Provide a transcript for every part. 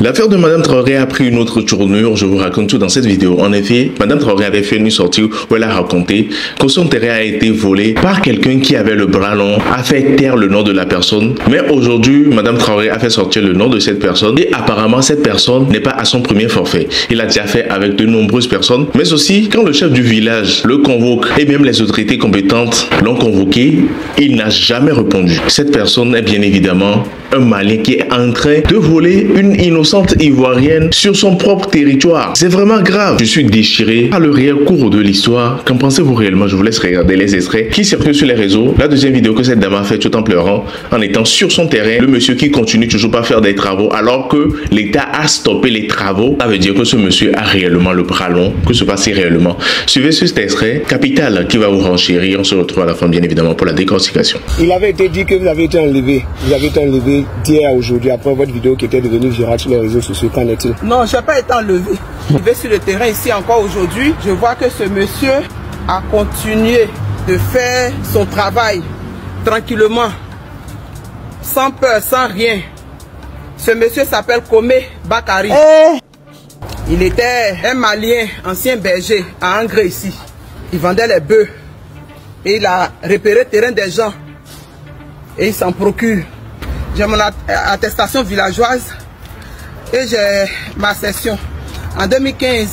L'affaire de Madame Traoré a pris une autre tournure, je vous raconte tout dans cette vidéo. En effet, Madame Traoré avait fait une sortie où elle a raconté que son terrain a été volé par quelqu'un qui avait le bras long, a fait taire le nom de la personne. Mais aujourd'hui, Madame Traoré a fait sortir le nom de cette personne et apparemment cette personne n'est pas à son premier forfait. Il a déjà fait avec de nombreuses personnes, mais aussi quand le chef du village le convoque et même les autorités compétentes l'ont convoqué, il n'a jamais répondu. Cette personne est bien évidemment un Malien qui est en train de voler une innocente Ivoirienne sur son propre territoire. C'est vraiment grave. Je suis déchiré par le réel cours de l'histoire. Qu'en pensez-vous réellement? Je vous laisse regarder les extraits qui circulent sur les réseaux. La deuxième vidéo que cette dame a faite tout en pleurant, en étant sur son terrain. Le monsieur qui continue toujours pas à faire des travaux alors que l'État a stoppé les travaux. Ça veut dire que ce monsieur a réellement le bras long. Que se passe réellement? Suivez sur cet extrait capital qui va vous renchérir. On se retrouve à la fin bien évidemment pour la décortication. Il avait été dit que vous avez été enlevé. Vous avez été enlevé d'hier à aujourd'hui après votre vidéo qui était devenue virale sur les réseaux sociaux. Qu'en est-il? Non, je n'ai pas été enlevé. Je vais sur le terrain ici encore aujourd'hui. Je vois que ce monsieur a continué de faire son travail tranquillement, sans peur, sans rien. Ce monsieur s'appelle Komé Bakari. Il était un Malien, ancien berger à Angré ici. Il vendait les bœufs et il a repéré le terrain des gens et il s'en procure. J'ai mon attestation villageoise et j'ai ma session en 2015.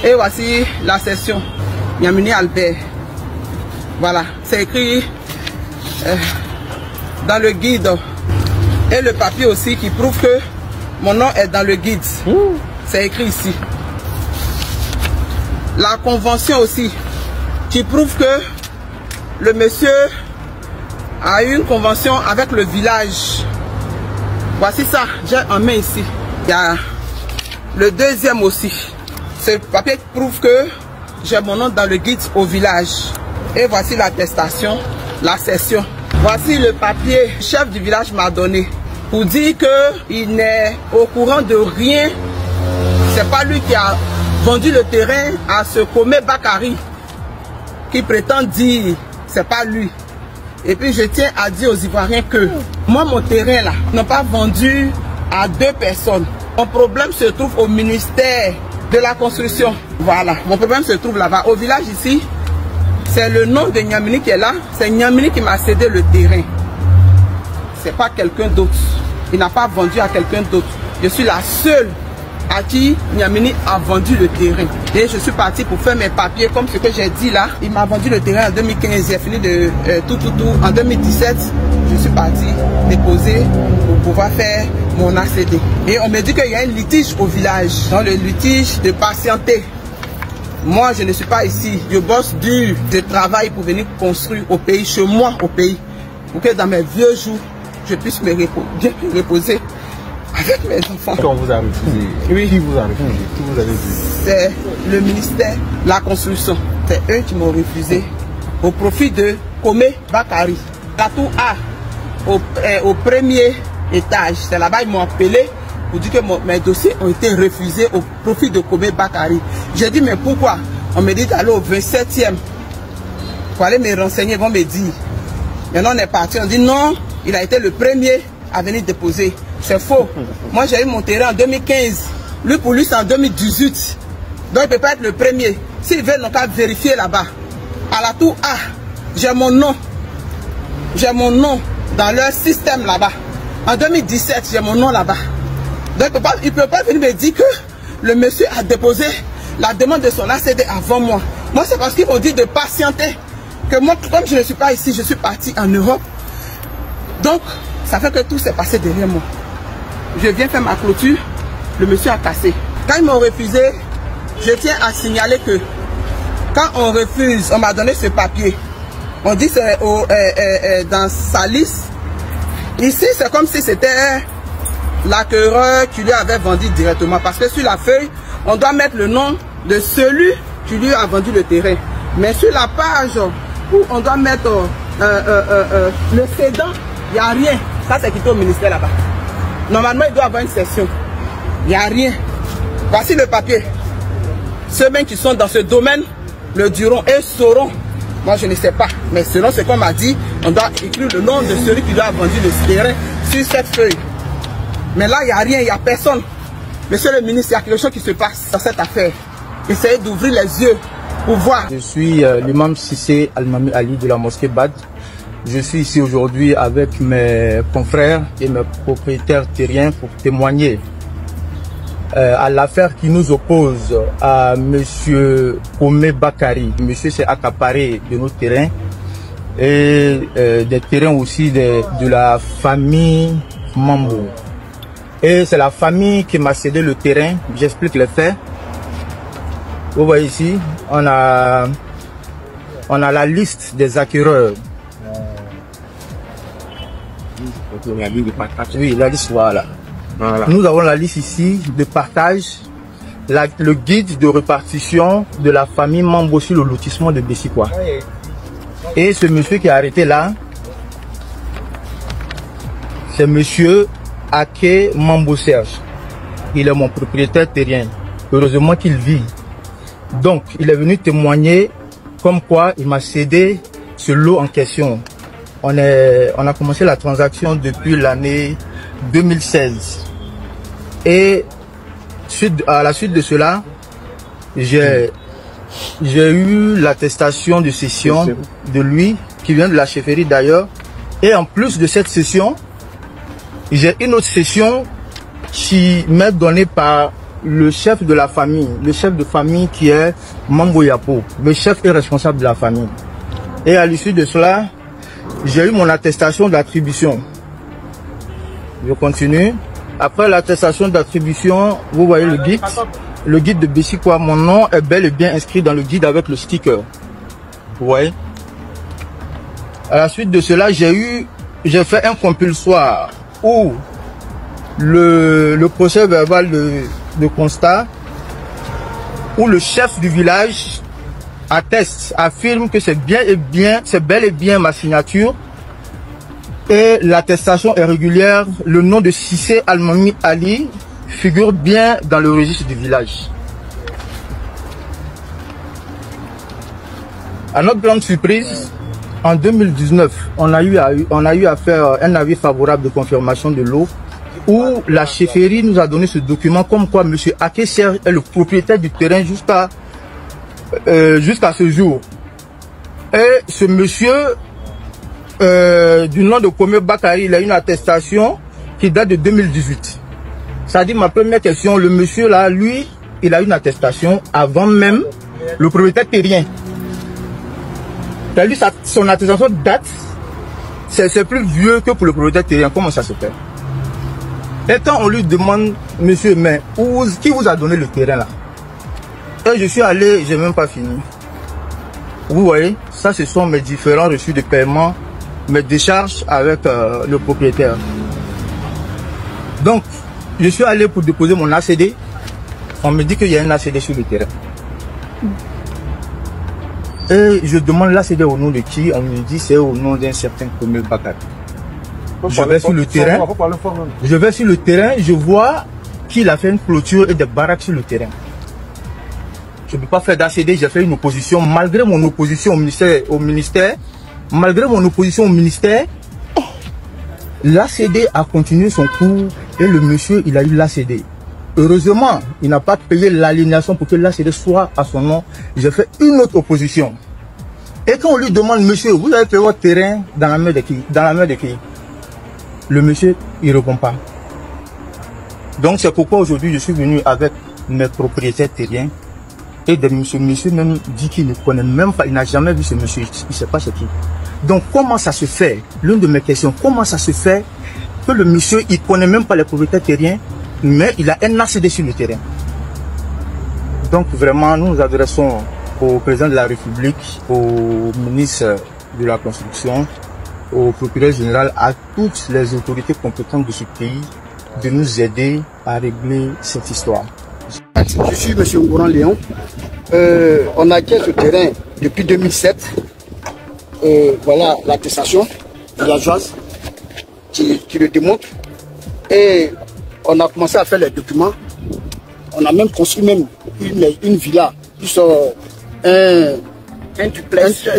Et voici la session Niamini Albert. Voilà, c'est écrit dans le guide. Et le papier aussi qui prouve que mon nom est dans le guide. C'est écrit ici. La convention aussi qui prouve que le monsieur a eu une convention avec le village. Voici ça, j'ai en main ici. Il y a le deuxième aussi. Ce papier prouve que j'ai mon nom dans le guide au village. Et voici l'attestation, la session. Voici le papier que le chef du village m'a donné pour dire qu'il n'est au courant de rien. C'est pas lui qui a vendu le terrain à ce Komé Bakari qui prétend dire c'est pas lui. Et puis je tiens à dire aux Ivoiriens que moi mon terrain là n'est pas vendu à deux personnes. Mon problème se trouve au ministère de la construction. Voilà, mon problème se trouve là-bas. Au village ici, c'est le nom de Niamini qui est là. C'est Niamini qui m'a cédé le terrain. C'est pas quelqu'un d'autre. Il n'a pas vendu à quelqu'un d'autre. Je suis la seule à qui Niamini a vendu le terrain. Et je suis parti pour faire mes papiers comme ce que j'ai dit là. Il m'a vendu le terrain en 2015. J'ai fini de tout. En 2017, je suis parti déposer pour pouvoir faire mon ACD. Et on me dit qu'il y a un litige au village. Dans le litige de patienter. Moi, je ne suis pas ici. Je bosse dur. Je travaille pour venir construire au pays, chez moi au pays. Pour que dans mes vieux jours, je puisse me reposer avec mes enfants. Quand on vous a refusé, oui. Qui vous a refusé? Qui vous avez dit? C'est le ministère de la construction. C'est eux qui m'ont refusé au profit de Komé Bakari. La tour A, au premier étage. C'est là-bas ils m'ont appelé pour dire que mes dossiers ont été refusés au profit de Komé Bakari. J'ai dit mais pourquoi? On me dit d'aller au 27e. Pour aller me renseigner, ils vont me dire. Maintenant on est parti, on dit non, il a été le premier à venir déposer. C'est faux. Moi j'ai eu mon terrain en 2015. Lui pour lui c'est en 2018. Donc il ne peut pas être le premier. S'ils veulent donc à vérifier là-bas. À la tour A, j'ai mon nom. J'ai mon nom dans leur système là-bas. En 2017, j'ai mon nom là-bas. Donc il ne peut pas venir me dire que le monsieur a déposé la demande de son ACD avant moi. Moi c'est parce qu'ils m'ont dit de patienter. Que moi, comme je ne suis pas ici, je suis parti en Europe. Donc, ça fait que tout s'est passé derrière moi. Je viens faire ma clôture, le monsieur a cassé. Quand ils m'ont refusé, je tiens à signaler que quand on refuse, on m'a donné ce papier. On dit c'est dans sa liste. Ici, c'est comme si c'était l'acquéreur qui lui avait vendu directement. Parce que sur la feuille, on doit mettre le nom de celui qui lui a vendu le terrain. Mais sur la page où on doit mettre le cédant, il n'y a rien. Ça, c'est quitté au ministère là-bas. Normalement, il doit y avoir une session. Il n'y a rien. Voici le papier. Ceux mêmes qui sont dans ce domaine le diront et sauront. Moi, je ne sais pas. Mais selon ce qu'on m'a dit, on doit écrire le nom de celui qui doit vendu le terrain sur cette feuille. Mais là, il n'y a rien, il n'y a personne. Monsieur le ministre, il y a quelque chose qui se passe dans cette affaire. Essayez d'ouvrir les yeux pour voir. Je suis l'imam Cissé Al-Mami Ali de la mosquée Bad. Je suis ici aujourd'hui avec mes confrères et mes propriétaires terriens pour témoigner à l'affaire qui nous oppose à monsieur Omé Bakari. Monsieur s'est accaparé de nos terrains et des terrains aussi de la famille Mambo. Et c'est la famille qui m'a cédé le terrain. J'explique les faits. Vous voyez ici, on a la liste des acquéreurs. Oui, la liste, voilà. Nous avons la liste ici de partage, le guide de répartition de la famille Mambo sur le lotissement de Bessikwa. Et ce monsieur qui est arrêté là, c'est monsieur Ake Mambo Serge. Il est mon propriétaire terrien. Heureusement qu'il vit. Donc, il est venu témoigner comme quoi il m'a cédé ce lot en question. On a commencé la transaction depuis l'année 2016. Et à la suite de cela, j'ai eu l'attestation de cession de lui, qui vient de la chefferie d'ailleurs. Et en plus de cette cession, j'ai une autre cession qui m'est donnée par le chef de la famille, le chef de famille qui est Mambo Yapo, le chef est responsable de la famille. Et à l'issue de cela, j'ai eu mon attestation d'attribution. Je continue. Après l'attestation d'attribution, vous voyez le guide de Bessikwa. Mon nom est bel et bien inscrit dans le guide avec le sticker. Vous voyez. À la suite de cela, j'ai fait un compulsoire où le procès verbal de constat, où le chef du village affirme que c'est bel et bien ma signature et l'attestation est régulière. Le nom de Cissé Al-Mami Ali figure bien dans le registre du village. À notre grande surprise, en 2019, on a eu à faire un avis favorable de confirmation de l'eau où la chefferie nous a donné ce document comme quoi M. Ake Serge est le propriétaire du terrain jusqu'à ce jour. Et ce monsieur, du nom de Omé Bakari, il a une attestation qui date de 2018. Ça dit ma première question, le monsieur là, lui, il a une attestation avant même le propriétaire terrien. C'est-à-dire son attestation date, c'est plus vieux que pour le propriétaire terrien. Comment ça se fait? Et quand on lui demande, monsieur, mais qui vous a donné le terrain là? Et je suis allé, j'ai même pas fini. Vous voyez, ça ce sont mes différents reçus de paiement, mes décharges avec le propriétaire. Donc, je suis allé pour déposer mon ACD. On me dit qu'il y a un ACD sur le terrain. Et je demande l'ACD au nom de qui? On me dit c'est au nom d'un certain Omé Bakari. Je vais sur le terrain, je vois qu'il a fait une clôture et des baraques sur le terrain. Je ne peux pas faire d'ACD, j'ai fait une opposition. Malgré mon opposition au ministère, l'ACD a continué son cours et le monsieur, il a eu l'ACD. Heureusement, il n'a pas payé l'aliénation pour que l'ACD soit à son nom. J'ai fait une autre opposition. Et quand on lui demande, monsieur, vous avez fait votre terrain dans la main de qui? Dans la main de qui? Le monsieur, il ne répond pas. Donc c'est pourquoi aujourd'hui je suis venu avec mes propriétaires terriens. Et ce monsieur même dit qu'il ne connaît même pas, il n'a jamais vu ce monsieur, il ne sait pas c'est qui. Donc comment ça se fait? L'une de mes questions, comment ça se fait que le monsieur, il ne connaît même pas les propriétaires terriens, mais il a un ACD sur le terrain? Donc vraiment, nous nous adressons au président de la République, au ministre de la Construction, au procureur général, à toutes les autorités compétentes de ce pays, de nous aider à régler cette histoire. Je suis M. Ngouran Léon. On acquiert ce terrain depuis 2007. Voilà l'attestation villageoise qui le démontre. Et on a commencé à faire les documents. On a même construit une villa, plus un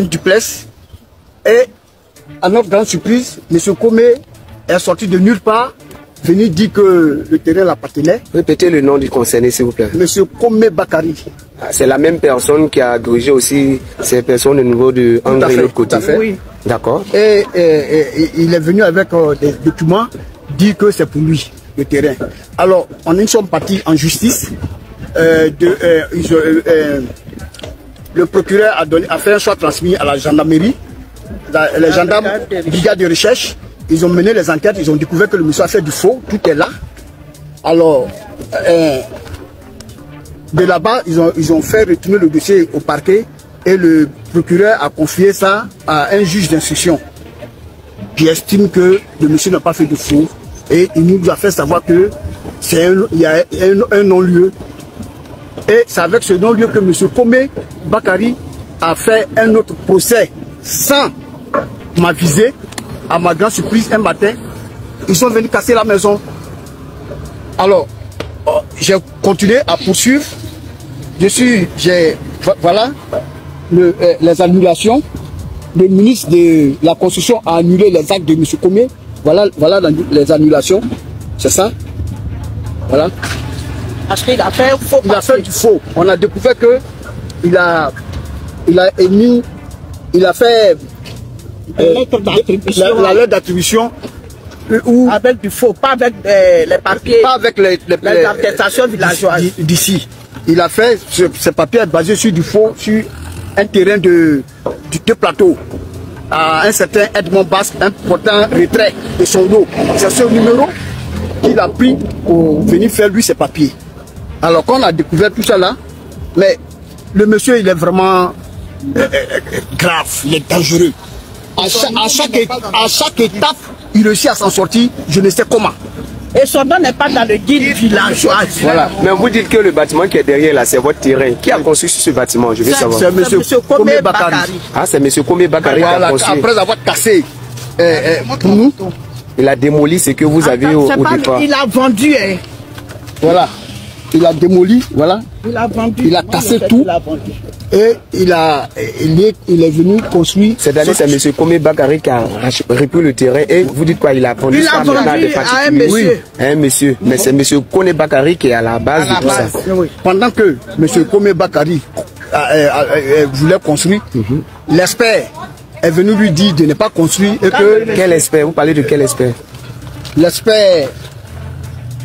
duplex. Et à notre grande surprise, M. Komé est sorti de nulle part venu dire que le terrain l'appartenait. Répétez le nom du concerné, s'il vous plaît. Monsieur Komé Bakary. C'est la même personne qui a dirigé aussi ces personnes au niveau de André de l'autre côté. Oui. D'accord. Et il est venu avec des documents dire que c'est pour lui le terrain. Alors, nous sommes partis en justice. Le procureur a fait un choix transmis à la gendarmerie. Les gendarmes, brigade de recherche, ils ont mené les enquêtes, ils ont découvert que le monsieur a fait du faux, tout est là. Alors, de là-bas, ils ont fait retourner le dossier au parquet et le procureur a confié ça à un juge d'instruction qui estime que le monsieur n'a pas fait de faux et il nous a fait savoir que il y a un non-lieu. Et c'est avec ce non-lieu que M. Komé Bakary a fait un autre procès sans m'aviser. À ma grande surprise, un matin, ils sont venus casser la maison. Alors, j'ai continué à poursuivre. Voilà les annulations. Le ministre de la Construction a annulé les actes de M. Komé. Voilà les annulations. C'est ça. Voilà. Parce qu'il a fait faux. Il a fait du faux. On a découvert que il a fait la lettre d'attribution avec du faux, pas avec les papiers. Pas avec les attestations villageoises. D'ici. Il a fait ce papier basé sur du faux, sur un terrain de deux plateaux. À un certain Edmond Basque, un portant retrait de son lot. C'est ce numéro qu'il a pris pour venir faire lui ses papiers. Alors qu'on a découvert tout ça là, mais le monsieur il est vraiment grave, il est dangereux. À chaque étape, il réussit à s'en sortir, je ne sais comment. Et son nom n'est pas dans le guide villageois. Voilà. Mais vous dites que le bâtiment qui est derrière là, c'est votre terrain. Qui a construit ce bâtiment? Je veux savoir. C'est M. Komé Bakary. Ah, c'est M. Komé Bakary qui a construit. Après avoir cassé pour nous, il a démoli ce que vous avez au départ. Il a vendu. Voilà. Il a démoli, voilà. Il a vendu. Il a cassé tout. Et il est venu construire. C'est-à-dire c'est M. Komé Bakary qui a repris le terrain et vous dites quoi? Il a vendu ça maintenant à des particuliers. À un monsieur. Oui, à un monsieur. Mais c'est M. Komé Bakary qui est à la base de tout ça. Oui. Pendant que M. Komé Bakary voulait construire, l'expert est venu lui dire de ne pas construire et que... Quel expert? Vous parlez de quel expert? L'expert,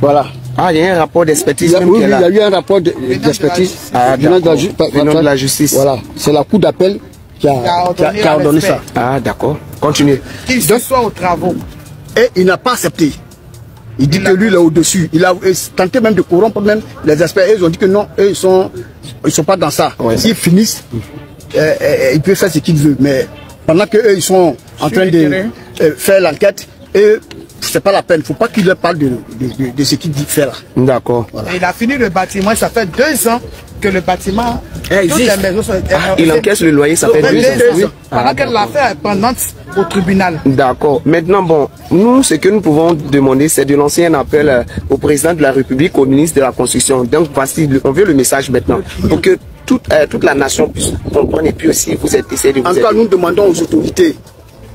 voilà. Ah, il y a un rapport d'expertise. Oui, il y a eu un rapport d'expertise venant de la justice. Voilà, c'est la cour d'appel qui a ordonné ça. Ah, d'accord. Continuez. Qu'il se soit aux travaux. Et il n'a pas accepté. Il dit que lui, il est au-dessus. Il a tenté même de corrompre même les experts. Ils ont dit que non, eux, ils sont pas dans ça. Ouais. S'ils finissent, il peut faire ce qu'il veut. Mais pendant qu'eux, ils sont en train de faire l'enquête, et c'est pas la peine, il ne faut pas qu'il leur parle de ce qu'il dit faire là. D'accord. Voilà. Il a fini le bâtiment, ça fait 2 ans que le bâtiment existe. Il encaisse le loyer, ça fait 2 ans. Oui. Pendant que l'affaire est pendante au tribunal. D'accord. Maintenant, bon, nous, ce que nous pouvons demander, c'est de lancer un appel au président de la République, au ministre de la Construction. Donc, voici, on veut le message maintenant, pour que toute la nation puisse comprendre et puis aussi vous essayez de vous aider. En tout cas, nous demandons aux autorités,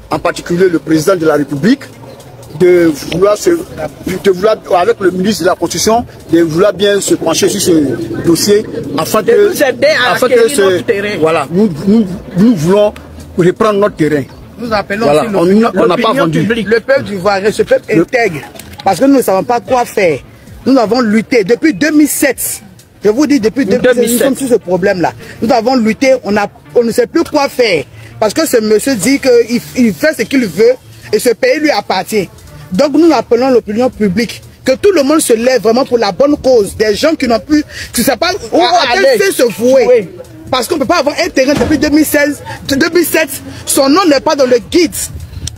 en particulier le président de la République, de vouloir avec le ministre de la Construction, de vouloir bien se pencher sur ce dossier afin que, nous aider à acquérir notre terrain. Voilà, nous voulons reprendre notre terrain. Nous appelons voilà, on n'a pas vendu. Le peuple d'ivoirien, ce peuple intègre, parce que nous ne savons pas quoi faire. Nous avons lutté depuis 2007. Je vous dis, depuis 2007, nous sommes sur ce problème-là. Nous avons lutté, on ne sait plus quoi faire. Parce que ce monsieur dit qu'il fait ce qu'il veut et ce pays lui appartient. Donc nous appelons l'opinion publique, que tout le monde se lève vraiment pour la bonne cause. Des gens qui n'ont plus, qui ne savent pas où aller se vouer. Oui. Parce qu'on ne peut pas avoir un terrain depuis 2016, 2007. Son nom n'est pas dans le guide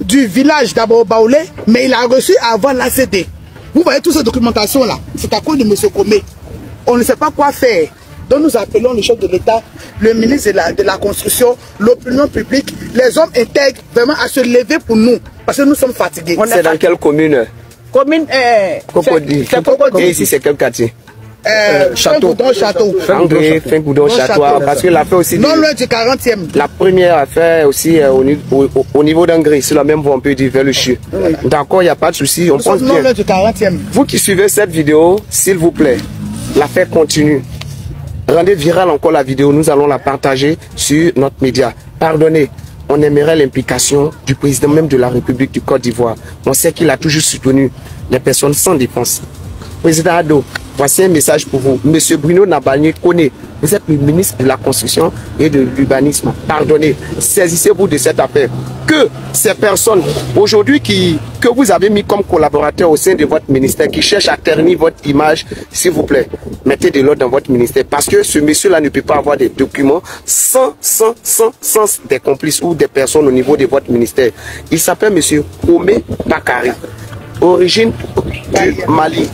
du village d'Abo Baoulé, mais il a reçu avant l'ACD. Vous voyez toute cette documentation-là, c'est à cause de M. Komé. On ne sait pas quoi faire. Donc nous appelons le chef de l'État, le ministre de la Construction, l'opinion publique, les hommes intègres vraiment à se lever pour nous. Parce que nous sommes fatigués. C'est dans quelle commune? Commune Cocody. C'est Cocody. Et ici c'est quel quartier? Château. André Fingoudon Château. Parce que l'affaire aussi. Non loin du 40e. La première affaire aussi au niveau d'Angry, sur la même voie, on peut dire vers le CHU. D'accord, il n'y a pas de souci. On pense bien. Non loin du 40e. Vous qui suivez cette vidéo, s'il vous plaît, l'affaire continue. Rendez virale encore la vidéo, nous allons la partager sur notre média. Pardonnez, on aimerait l'implication du président même de la République du Côte d'Ivoire. On sait qu'il a toujours soutenu les personnes sans défense. Président Ado, voici un message pour vous. Monsieur Bruno Nabagné connaît. Vous êtes le ministre de la Construction et de l'Urbanisme. Pardonnez, saisissez-vous de cette affaire. Que ces personnes, aujourd'hui, que vous avez mis comme collaborateurs au sein de votre ministère, qui cherchent à ternir votre image, s'il vous plaît, mettez de l'ordre dans votre ministère. Parce que ce monsieur-là ne peut pas avoir des documents sans des complices ou des personnes au niveau de votre ministère. Il s'appelle monsieur Omé Bakari, origine du Mali.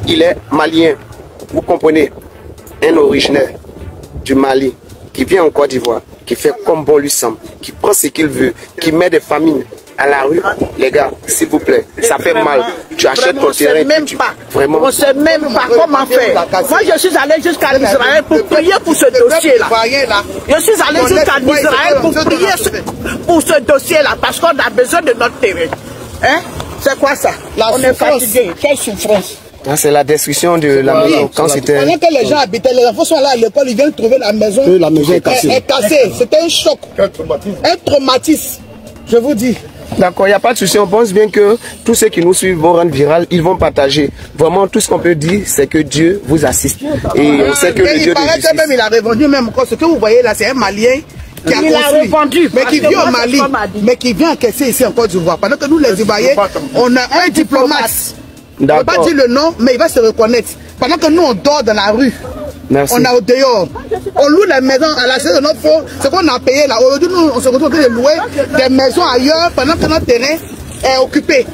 Il est malien, vous comprenez, un originaire du Mali qui vient en Côte d'Ivoire, qui fait comme bon lui semble, qui prend ce qu'il veut, qui met des famines à la rue. Les gars, s'il vous plaît, ça fait mal. Tu achètes ton terrain. Vraiment. On ne sait même pas comment faire. Moi, je suis allé jusqu'à Israël pour prier pour ce dossier-là. Je suis allé jusqu'à Israël pour prier pour ce dossier-là parce qu'on a besoin de notre terrain. Hein? C'est quoi ça? On est fatigué. Quelle souffrance? C'est la destruction de la maison. Quand c'était. Pendant que les gens habitaient, les enfants sont là à l'école, ils viennent trouver la maison. La maison est cassée. C'était un choc. Un traumatisme. Je vous dis. D'accord, il n'y a pas de souci. On pense bien que tous ceux qui nous suivent vont rendre viral, ils vont partager. Vraiment, tout ce qu'on peut dire, c'est que Dieu vous assiste. Et on sait que le Dieu de justice. Même, il a revendu même encore. Ce que vous voyez là, c'est un Malien qui a construit, mais qui vit au Mali, mais qui vient encaisser ici en Côte d'Ivoire. Pendant que nous, les Ivoiriens, on a un diplomate. On ne va pas dire le nom, mais il va se reconnaître. Pendant que nous, on dort dans la rue. Merci. On est au dehors. On loue les maisons à la saison de notre fonds. Ce qu'on a payé là. Aujourd'hui, nous, on se retrouve de louer des maisons ailleurs pendant que notre terrain est occupé.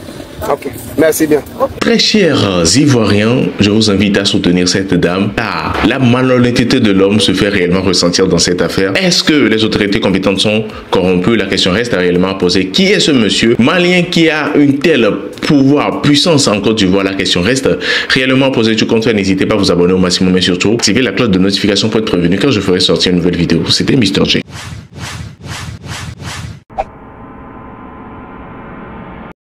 Ok, merci bien. Très chers Ivoiriens, je vous invite à soutenir cette dame car la malhonnêteté de l'homme se fait réellement ressentir dans cette affaire. Est-ce que les autorités compétentes sont corrompues? La question reste réellement à poser. Qui est ce monsieur malien qui a une telle pouvoir, puissance en Côte d'Ivoire? La question reste réellement posée. Tu comptes faire, n'hésitez pas à vous abonner au maximum et surtout activer la cloche de notification pour être prévenu quand je ferai sortir une nouvelle vidéo. C'était Mr. J.